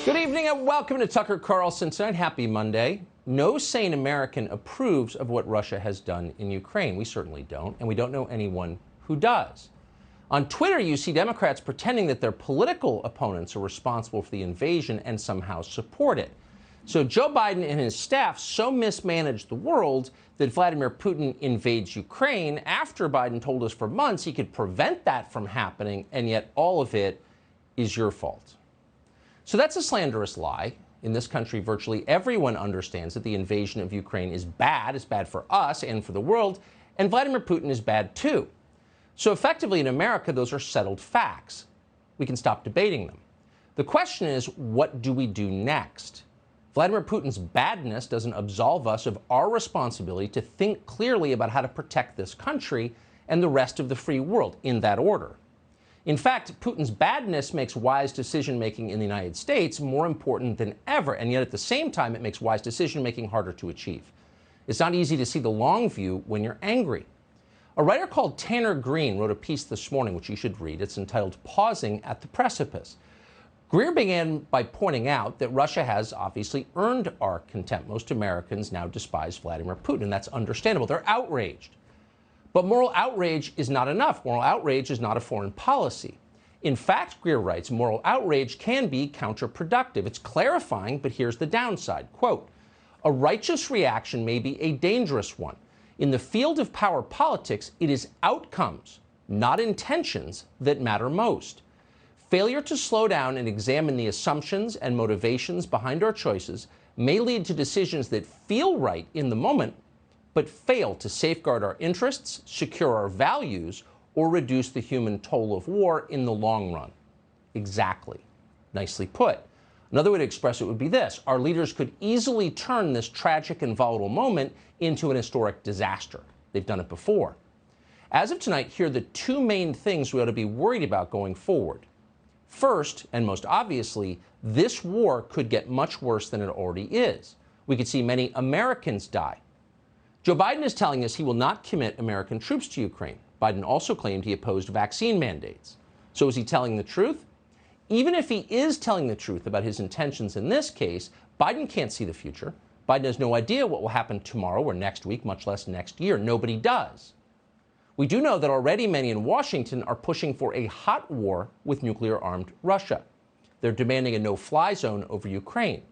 Good evening and welcome to Tucker Carlson Tonight. Happy Monday. No sane American approves of what Russia has done in Ukraine. We certainly don't, and we don't know anyone who does. On Twitter, you see Democrats pretending that their political opponents are responsible for the invasion and somehow support it. So Joe Biden and his staff so mismanaged the world that Vladimir Putin invades Ukraine after Biden told us for months he could prevent that from happening, and yet all of it is your fault. So that's a slanderous lie. In this country, virtually everyone understands that the invasion of Ukraine is bad. It's bad for us and for the world, and Vladimir Putin is bad too. So effectively in America, those are settled facts. We can stop debating them. The question is, what do we do next? Vladimir Putin's badness doesn't absolve us of our responsibility to think clearly about how to protect this country and the rest of the free world in that order. In fact, Putin's badness makes wise decision-making in the United States more important than ever, and yet at the same time, it makes wise decision-making harder to achieve. It's not easy to see the long view when you're angry. A writer called Tanner Green wrote a piece this morning, which you should read. It's entitled Pausing at the Precipice. Greer began by pointing out that Russia has obviously earned our contempt. Most Americans now despise Vladimir Putin. That's understandable. They're outraged. But moral outrage is not enough. Moral outrage is not a foreign policy. In fact, Greer writes, moral outrage can be counterproductive. It's clarifying, but here's the downside. Quote, a righteous reaction may be a dangerous one. In the field of power politics, it is outcomes, not intentions, that matter most. Failure to slow down and examine the assumptions and motivations behind our choices may lead to decisions that feel right in the moment, but fail to safeguard our interests, secure our values, or reduce the human toll of war in the long run. Exactly. Nicely put. Another way to express it would be this. Our leaders could easily turn this tragic and volatile moment into an historic disaster. They've done it before. As of tonight, here are the two main things we ought to be worried about going forward. First, and most obviously, this war could get much worse than it already is. We could see many Americans die. Joe Biden is telling us he will not commit American troops to Ukraine. Biden also claimed he opposed vaccine mandates. So is he telling the truth? Even if he is telling the truth about his intentions in this case, Biden can't see the future. Biden has no idea what will happen tomorrow or next week, much less next year. Nobody does. We do know that already many in Washington are pushing for a hot war with nuclear-armed Russia. They're demanding a no-fly zone over Ukraine.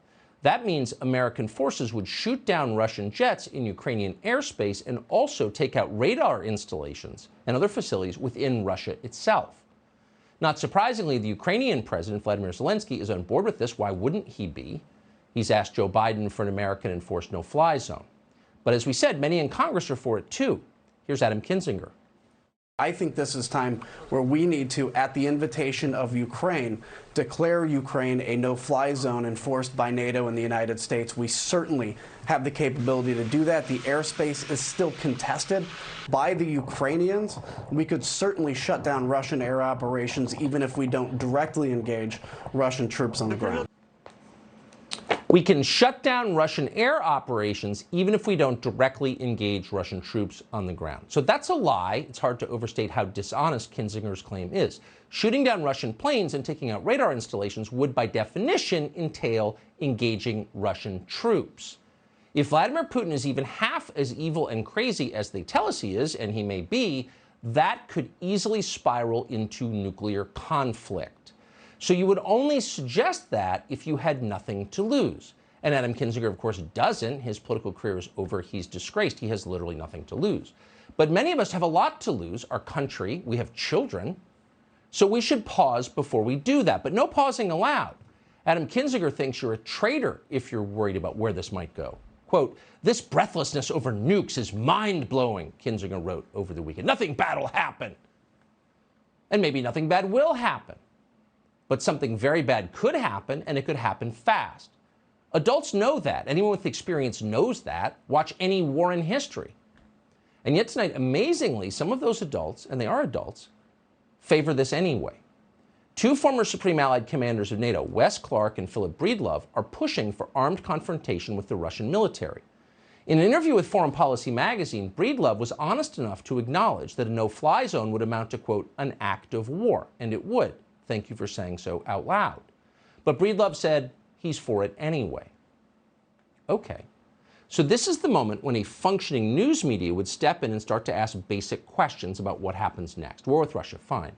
That means American forces would shoot down Russian jets in Ukrainian airspace and also take out radar installations and other facilities within Russia itself. Not surprisingly, the Ukrainian president, Vladimir Zelensky, is on board with this. Why wouldn't he be? He's asked Joe Biden for an American-enforced no-fly zone. But as we said, many in Congress are for it too. Here's Adam Kinzinger. I think this is time where we need to, at the invitation of Ukraine, declare Ukraine a no-fly zone enforced by NATO and the United States. We certainly have the capability to do that. The airspace is still contested by the Ukrainians. We could certainly shut down Russian air operations even if we don't directly engage Russian troops on the ground. We can shut down Russian air operations even if we don't directly engage Russian troops on the ground. So that's a lie. It's hard to overstate how dishonest Kinzinger's claim is. Shooting down Russian planes and taking out radar installations would, by definition, entail engaging Russian troops. If Vladimir Putin is even half as evil and crazy as they tell us he is, and he may be, that could easily spiral into nuclear conflict. So you would only suggest that if you had nothing to lose. And Adam Kinzinger, of course, doesn't. His political career is over. He's disgraced. He has literally nothing to lose. But many of us have a lot to lose. Our country, we have children. So we should pause before we do that. But no pausing allowed. Adam Kinzinger thinks you're a traitor if you're worried about where this might go. Quote, this breathlessness over nukes is mind-blowing, Kinzinger wrote over the weekend. Nothing bad will happen. And maybe nothing bad will happen. But something very bad could happen, and it could happen fast. Adults know that. Anyone with experience knows that. Watch any war in history. And yet tonight, amazingly, some of those adults, and they are adults, favor this anyway. Two former Supreme Allied commanders of NATO, Wes Clark and Philip Breedlove, are pushing for armed confrontation with the Russian military. In an interview with Foreign Policy magazine, Breedlove was honest enough to acknowledge that a no-fly zone would amount to, quote, an act of war, and it would. Thank you for saying so out loud. But Breedlove said, he's for it anyway. Okay. So this is the moment when a functioning news media would step in and start to ask basic questions about what happens next. War with Russia, fine.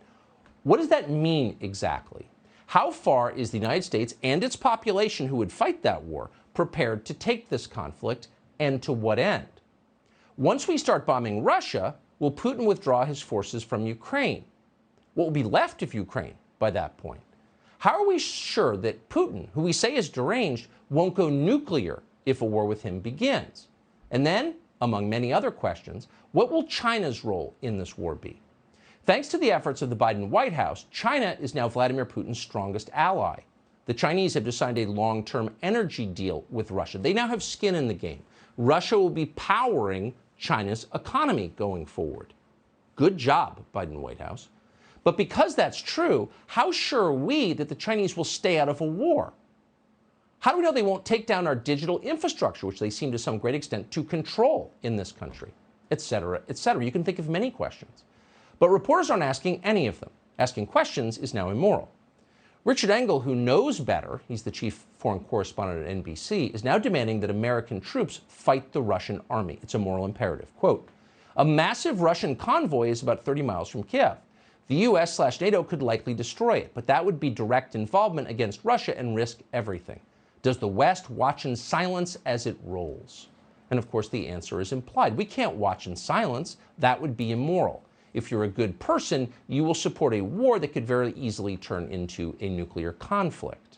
What does that mean exactly? How far is the United States and its population who would fight that war prepared to take this conflict, and to what end? Once we start bombing Russia, will Putin withdraw his forces from Ukraine? What will be left of Ukraine by that point? How are we sure that Putin, who we say is deranged, won't go nuclear if a war with him begins? And then, among many other questions, what will China's role in this war be? Thanks to the efforts of the Biden White House, China is now Vladimir Putin's strongest ally. The Chinese have just signed a long-term energy deal with Russia. They now have skin in the game. Russia will be powering China's economy going forward. Good job, Biden White House. But because that's true, how sure are we that the Chinese will stay out of a war? How do we know they won't take down our digital infrastructure, which they seem to some great extent to control in this country, et cetera, et cetera? You can think of many questions. But reporters aren't asking any of them. Asking questions is now immoral. Richard Engel, who knows better, he's the chief foreign correspondent at NBC, is now demanding that American troops fight the Russian army. It's a moral imperative. Quote, a massive Russian convoy is about 30 miles from Kiev. The U.S./NATO could likely destroy it, but that would be direct involvement against Russia and risk everything. Does the West watch in silence as it rolls? And of course, the answer is implied. We can't watch in silence. That would be immoral. If you're a good person, you will support a war that could very easily turn into a nuclear conflict.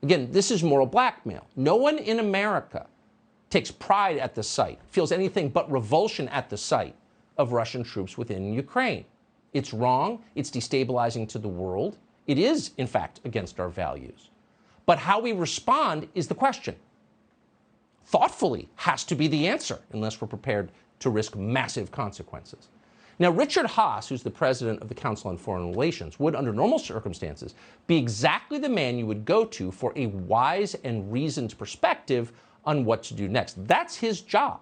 Again, this is moral blackmail. No one in America takes pride at the sight, feels anything but revulsion at the sight of Russian troops within Ukraine. It's wrong. It's destabilizing to the world. It is, in fact, against our values. But how we respond is the question. Thoughtfully has to be the answer, unless we're prepared to risk massive consequences. Now, Richard Haass, who's the president of the Council on Foreign Relations, would, under normal circumstances, be exactly the man you would go to for a wise and reasoned perspective on what to do next. That's his job.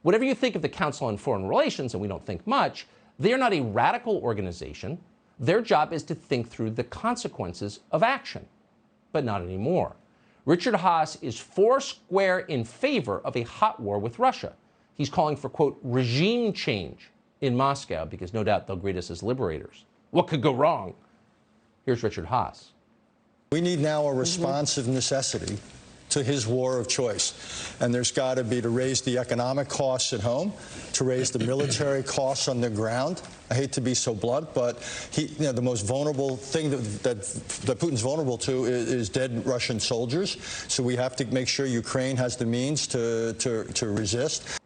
Whatever you think of the Council on Foreign Relations, and we don't think much, they are not a radical organization. Their job is to think through the consequences of action, but not anymore. Richard Haass is foursquare in favor of a hot war with Russia. He's calling for, quote, regime change in Moscow, because no doubt they'll greet us as liberators. What could go wrong? Here's Richard Haass. We need now a response of necessity to his war of choice. And there's got to be to raise the economic costs at home, to raise the military costs on the ground. I hate to be so blunt, but the most vulnerable thing that Putin's vulnerable to is dead Russian soldiers. So we have to make sure Ukraine has the means to resist.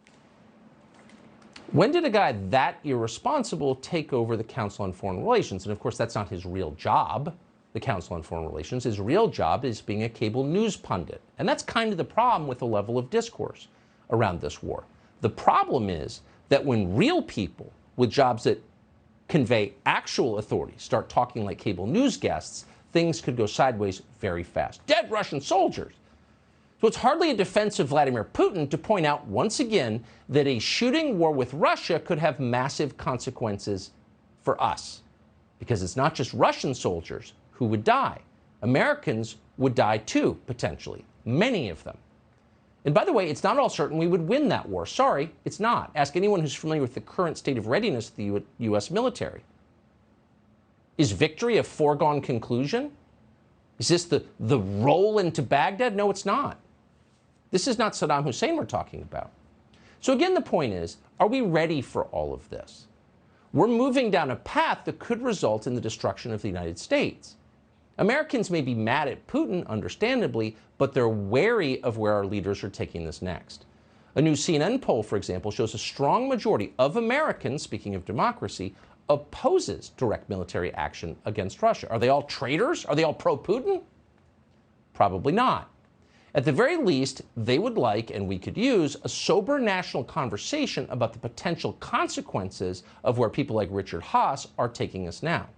When did a guy that irresponsible take over the Council on Foreign Relations? And of course, that's not his real job, the Council on Foreign Relations. His real job is being a cable news pundit. And that's kind of the problem with the level of discourse around this war. The problem is that when real people with jobs that convey actual authority start talking like cable news guests, things could go sideways very fast. Dead Russian soldiers. So it's hardly a defense of Vladimir Putin to point out once again that a shooting war with Russia could have massive consequences for us. Because it's not just Russian soldiers who would die. Americans would die too, potentially. Many of them. And by the way, it's not all certain we would win that war. Sorry, it's not. Ask anyone who's familiar with the current state of readiness of the U.S. military. Is victory a foregone conclusion? Is this the roll into Baghdad? No, it's not. This is not Saddam Hussein we're talking about. So again, the point is, are we ready for all of this? We're moving down a path that could result in the destruction of the United States. Americans may be mad at Putin, understandably, but they're wary of where our leaders are taking this next. A new CNN poll, for example, shows a strong majority of Americans, speaking of democracy, opposes direct military action against Russia. Are they all traitors? Are they all pro-Putin? Probably not. At the very least, they would like, and we could use, a sober national conversation about the potential consequences of where people like Richard Haass are taking us now.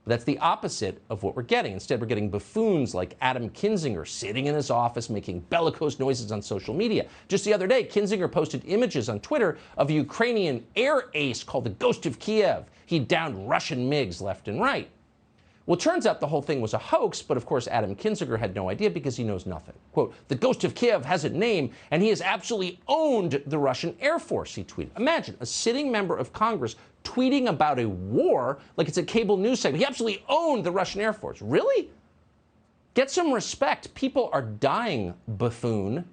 But that's the opposite of what we're getting. Instead, we're getting buffoons like Adam Kinzinger sitting in his office making bellicose noises on social media. Just the other day, Kinzinger posted images on Twitter of a Ukrainian air ace called the Ghost of Kiev. He downed Russian MiGs left and right. Well, it turns out the whole thing was a hoax, but of course Adam Kinzinger had no idea because he knows nothing. Quote, "The ghost of Kiev has a name, and he has absolutely owned the Russian Air Force," he tweeted. Imagine a sitting member of Congress tweeting about a war like it's a cable news segment. He absolutely owned the Russian Air Force. Really? Get some respect. People are dying, buffoon.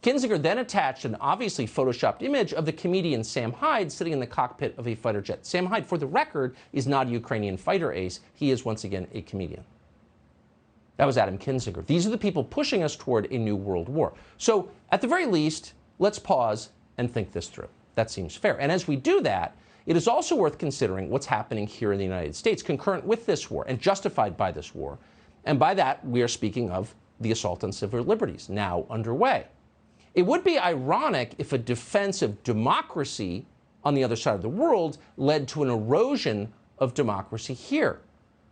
Kinzinger then attached an obviously photoshopped image of the comedian Sam Hyde sitting in the cockpit of a fighter jet. Sam Hyde, for the record, is not a Ukrainian fighter ace. He is, once again, a comedian. That was Adam Kinzinger. These are the people pushing us toward a new world war. So, at the very least, let's pause and think this through. That seems fair. And as we do that, it is also worth considering what's happening here in the United States, concurrent with this war and justified by this war. And by that, we are speaking of the assault on civil liberties, now underway. It would be ironic if a defense of democracy on the other side of the world led to an erosion of democracy here.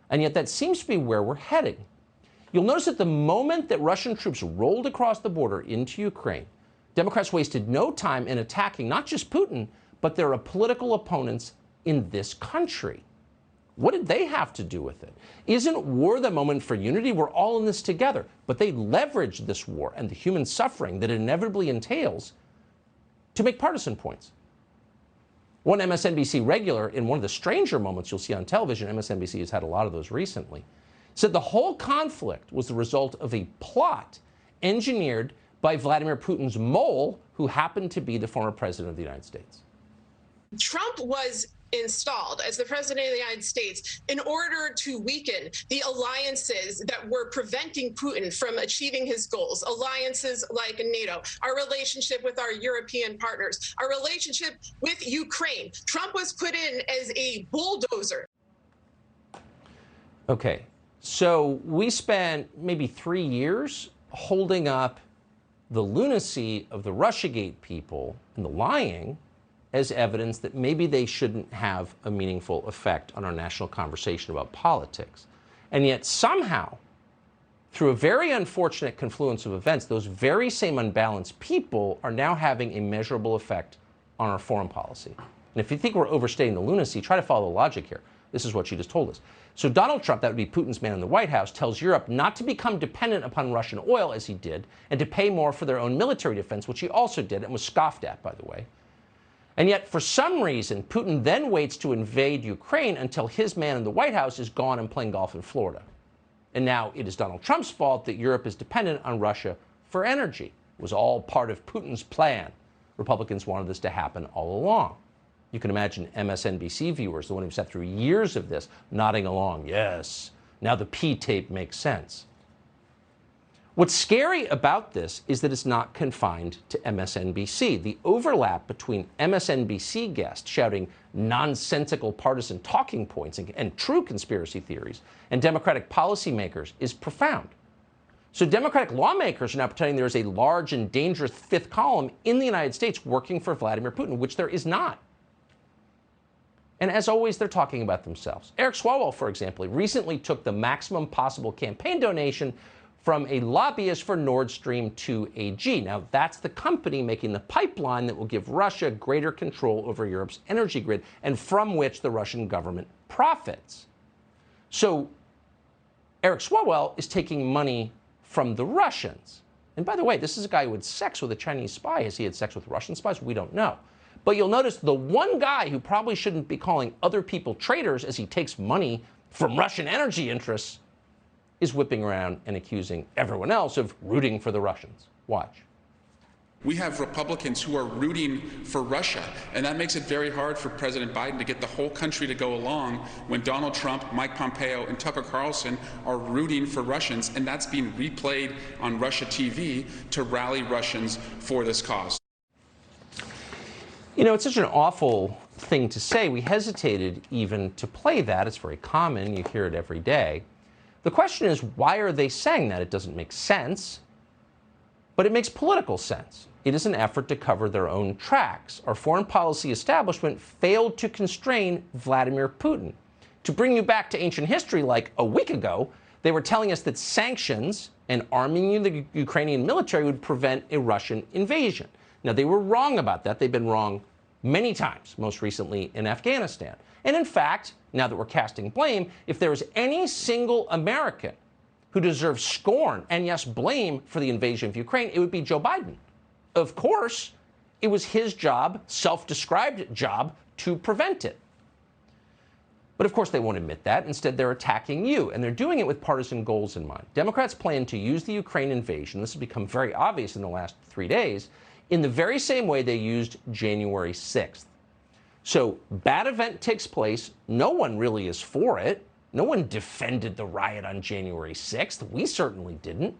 And yet that seems to be where we're heading. You'll notice that the moment that Russian troops rolled across the border into Ukraine, Democrats wasted no time in attacking not just Putin, but their political opponents in this country. What did they have to do with it? Isn't war the moment for unity? We're all in this together. But they leveraged this war and the human suffering that it inevitably entails to make partisan points. One MSNBC regular, in one of the stranger moments you'll see on television, MSNBC has had a lot of those recently, said the whole conflict was the result of a plot engineered by Vladimir Putin's mole, who happened to be the former president of the United States. Trump was installed as the president of the United States in order to weaken the alliances that were preventing Putin from achieving his goals. Alliances like NATO, our relationship with our European partners, our relationship with Ukraine. Trump was put in as a bulldozer. Okay, so we spent maybe 3 years holding up the lunacy of the Russiagate people and the lying as evidence that maybe they shouldn't have a meaningful effect on our national conversation about politics. And yet somehow, through a very unfortunate confluence of events, those very same unbalanced people are now having a measurable effect on our foreign policy. And if you think we're overstating the lunacy, try to follow the logic here. This is what she just told us. So Donald Trump, that would be Putin's man in the White House, tells Europe not to become dependent upon Russian oil, as he did, and to pay more for their own military defense, which he also did and was scoffed at, by the way. And yet, for some reason, Putin then waits to invade Ukraine until his man in the White House is gone and playing golf in Florida. And now it is Donald Trump's fault that Europe is dependent on Russia for energy. It was all part of Putin's plan. Republicans wanted this to happen all along. You can imagine MSNBC viewers, the one who sat through years of this, nodding along. Yes, now the P-tape makes sense. What's scary about this is that it's not confined to MSNBC. The overlap between MSNBC guests shouting nonsensical partisan talking points and true conspiracy theories and Democratic policymakers is profound. So Democratic lawmakers are now pretending there is a large and dangerous fifth column in the United States working for Vladimir Putin, which there is not. And as always, they're talking about themselves. Eric Swalwell, for example, recently took the maximum possible campaign donation from a lobbyist for Nord Stream 2 AG. Now, that's the company making the pipeline that will give Russia greater control over Europe's energy grid and from which the Russian government profits. So Eric Swalwell is taking money from the Russians. And by the way, this is a guy who had sex with a Chinese spy. Has he had sex with Russian spies? We don't know. But you'll notice the one guy who probably shouldn't be calling other people traitors as he takes money from Russian energy interests is whipping around and accusing everyone else of rooting for the Russians. Watch. We have Republicans who are rooting for Russia, and that makes it very hard for President Biden to get the whole country to go along when Donald Trump, Mike Pompeo, and Tucker Carlson are rooting for Russians, and that's being replayed on Russia TV to rally Russians for this cause. You know, it's such an awful thing to say. We hesitated even to play that. It's very common. You hear it every day. The question is, why are they saying that? It doesn't make sense, but it makes political sense. It is an effort to cover their own tracks. Our foreign policy establishment failed to constrain Vladimir Putin. To bring you back to ancient history, like a week ago, they were telling us that sanctions and arming the Ukrainian military would prevent a Russian invasion. Now, they were wrong about that. They've been wrong many times, most recently in Afghanistan. And in fact, now that we're casting blame, if there is any single American who deserves scorn and, yes, blame for the invasion of Ukraine, it would be Joe Biden. Of course, it was his job, self-described job, to prevent it. But of course they won't admit that. Instead, they're attacking you, and they're doing it with partisan goals in mind. Democrats plan to use the Ukraine invasion, this has become very obvious in the last 3 days, in the very same way they used January 6th. So, bad event takes place, no one really is for it. No one defended the riot on January 6th. We certainly didn't.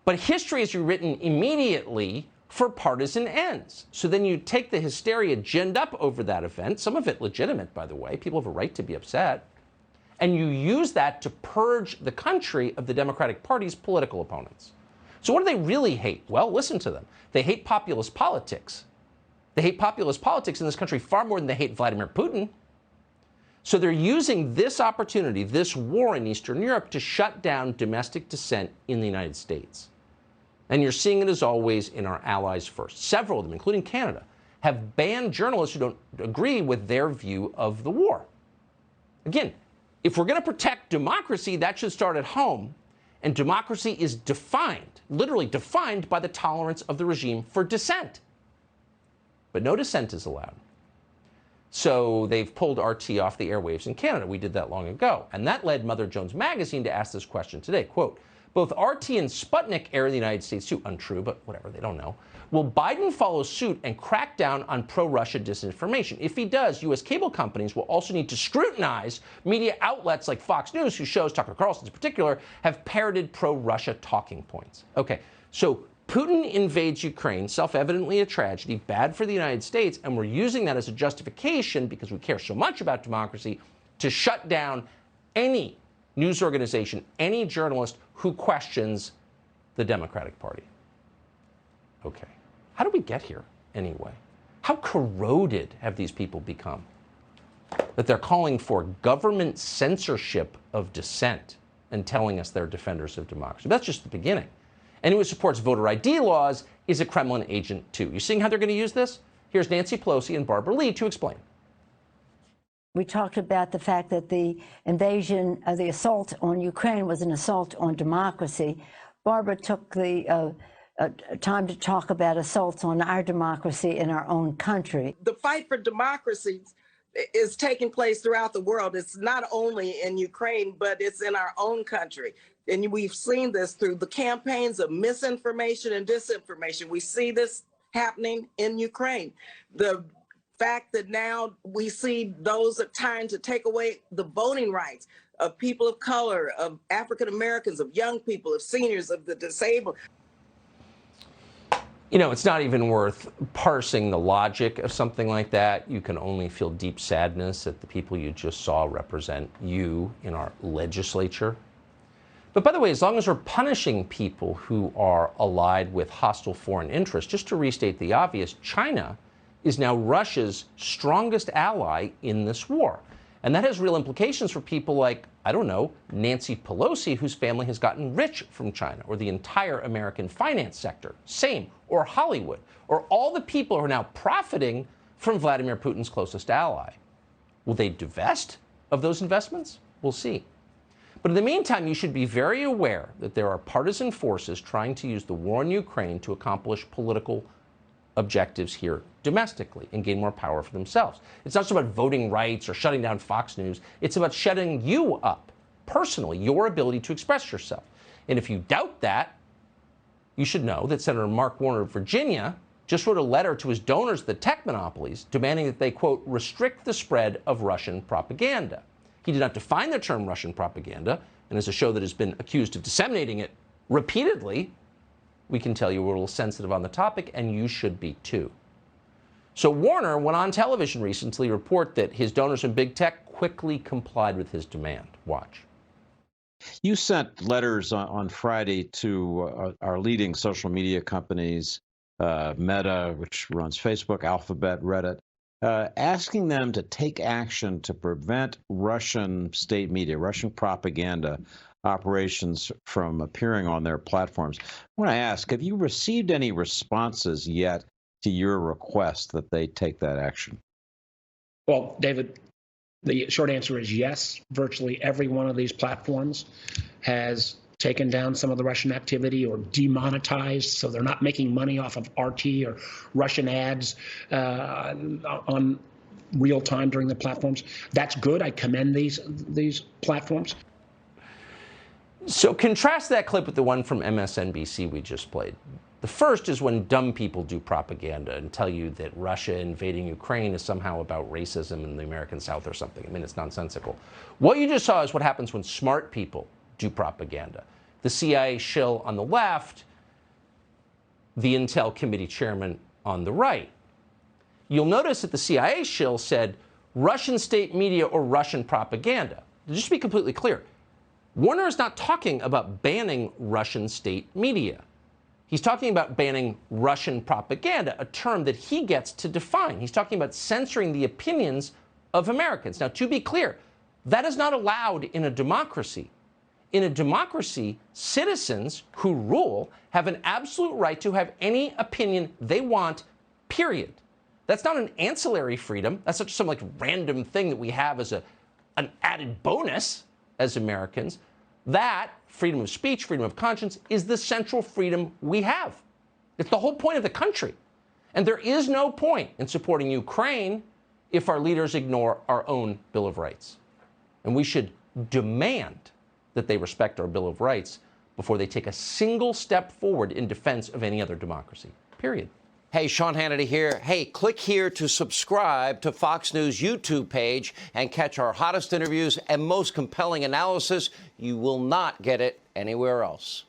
But history is rewritten immediately for partisan ends. So then you take the hysteria ginned up over that event, some of it legitimate, by the way, people have a right to be upset, and you use that to purge the country of the Democratic Party's political opponents. So what do they really hate? Well, listen to them. They hate populist politics. They hate populist politics in this country far more than they hate Vladimir Putin. So they're using this opportunity, this war in Eastern Europe, to shut down domestic dissent in the United States. And you're seeing it, as always, in our allies first. Several of them, including Canada, have banned journalists who don't agree with their view of the war. Again, if we're going to protect democracy, that should start at home. And democracy is defined, literally defined, by the tolerance of the regime for dissent. But no dissent is allowed. So they've pulled RT off the airwaves in Canada. We did that long ago. And that led Mother Jones Magazine to ask this question today. Quote, both RT and Sputnik air in the United States too. Untrue, but whatever, they don't know. Will Biden follow suit and crack down on pro-Russia disinformation? If he does, U.S. cable companies will also need to scrutinize media outlets like Fox News, whose shows, Tucker Carlson's in particular, have parroted pro-Russia talking points. Okay, so Putin invades Ukraine, self-evidently a tragedy, bad for the United States, and we're using that as a justification, because we care so much about democracy, to shut down any news organization, any journalist who questions the Democratic Party. Okay, how did we get here anyway? How corroded have these people become that they're calling for government censorship of dissent and telling us they're defenders of democracy? That's just the beginning. Anyone who supports voter ID laws is a Kremlin agent too. You seeing how they're going to use this? Here's Nancy Pelosi and Barbara Lee to explain. We talked about the fact that the invasion, the assault on Ukraine was an assault on democracy. Barbara took the time to talk about assaults on our democracy in our own country. The fight for democracy is taking place throughout the world. It's not only in Ukraine, but it's in our own country. And we've seen this through the campaigns of misinformation and disinformation. We see this happening in Ukraine. The fact that now we see those are trying to take away the voting rights of people of color, of African Americans, of young people, of seniors, of the disabled. You know, it's not even worth parsing the logic of something like that. You can only feel deep sadness that the people you just saw represent you in our legislature. But by the way, as long as we're punishing people who are allied with hostile foreign interests, just to restate the obvious, China is now Russia's strongest ally in this war. And that has real implications for people like, I don't know, Nancy Pelosi, whose family has gotten rich from China, or the entire American finance sector, same, or Hollywood, or all the people who are now profiting from Vladimir Putin's closest ally. Will they divest of those investments? We'll see. But in the meantime, you should be very aware that there are partisan forces trying to use the war in Ukraine to accomplish political objectives here domestically and gain more power for themselves. It's not just about voting rights or shutting down Fox News. It's about shutting you up personally, your ability to express yourself. And if you doubt that, you should know that Senator Mark Warner of Virginia just wrote a letter to his donors, the tech monopolies, demanding that they, quote, restrict the spread of Russian propaganda. He did not define the term Russian propaganda, and as a show that has been accused of disseminating it repeatedly, we can tell you we're a little sensitive on the topic, and you should be too. So Warner went on television recently to report that his donors in big tech quickly complied with his demand. Watch. You sent letters on Friday to our leading social media companies, Meta, which runs Facebook, Alphabet, Reddit, asking them to take action to prevent Russian state media, Russian propaganda operations from appearing on their platforms. I want to ask, have you received any responses yet to your request that they take that action? Well, David, The short answer is yes. Virtually every one of these platforms has taken down some of the Russian activity or demonetized, so they're not making money off of RT or Russian ads on real time during the platforms. That's good. I commend these platforms. So contrast that clip with the one from MSNBC we just played. The first is when dumb people do propaganda and tell you that Russia invading Ukraine is somehow about racism in the American South or something. I mean, it's nonsensical. What you just saw is what happens when smart people do propaganda. The CIA shill on the left, the Intel Committee chairman on the right. You'll notice that the CIA shill said Russian state media or Russian propaganda. Just to be completely clear, Warner is not talking about banning Russian state media. He's talking about banning Russian propaganda, a term that he gets to define. He's talking about censoring the opinions of Americans. Now, to be clear, that is not allowed in a democracy. In a democracy, citizens who rule have an absolute right to have any opinion they want, period. That's not an ancillary freedom. That's not some like random thing that we have as an added bonus as Americans. That freedom of speech, freedom of conscience, is the central freedom we have. It's the whole point of the country. And there is no point in supporting Ukraine if our leaders ignore our own Bill of Rights. And we should demand that they respect our Bill of Rights before they take a single step forward in defense of any other democracy, period. Hey, Sean Hannity here. Hey, click here to subscribe to Fox News YouTube page and catch our hottest interviews and most compelling analysis. You will not get it anywhere else.